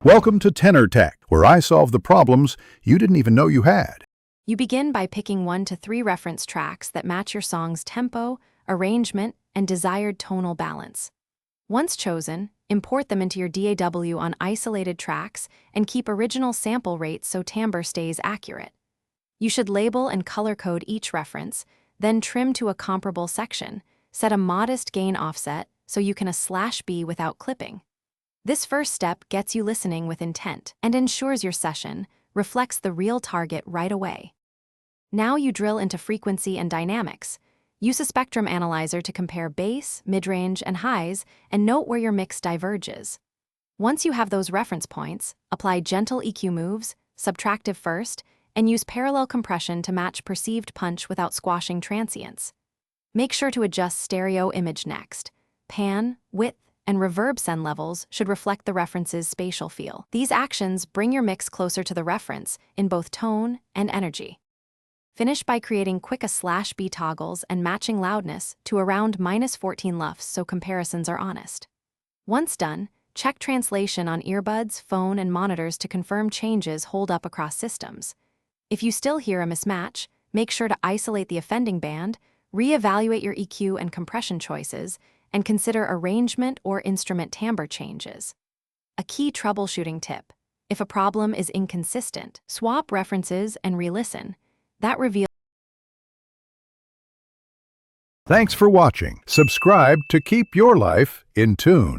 Welcome to Tenor Tech, where I solve the problems you didn't even know you had. You begin by picking 1 to 3 reference tracks that match your song's tempo, arrangement, and desired tonal balance. Once chosen, import them into your DAW on isolated tracks and keep original sample rates so timbre stays accurate. You should label and color code each reference, then trim to a comparable section. Set a modest gain offset so you can /B without clipping. This first step gets you listening with intent and ensures your session reflects the real target right away. Now you drill into frequency and dynamics. Use a spectrum analyzer to compare bass, mid-range, and highs and note where your mix diverges. Once you have those reference points, apply gentle EQ moves, subtractive first, and use parallel compression to match perceived punch without squashing transients. Make sure to adjust stereo image next. Pan, width, and reverb send levels should reflect the reference's spatial feel. These actions bring your mix closer to the reference in both tone and energy. Finish by creating quick /B toggles and matching loudness to around -14 LUFS so comparisons are honest. Once done, check translation on earbuds, phone, and monitors to confirm changes hold up across systems. If you still hear a mismatch, make sure to isolate the offending band, re-evaluate your EQ and compression choices, and consider arrangement or instrument timbre changes. A key troubleshooting tip: if a problem is inconsistent, swap references and re-listen. That reveals. Thanks for watching. Subscribe to keep your life in tune.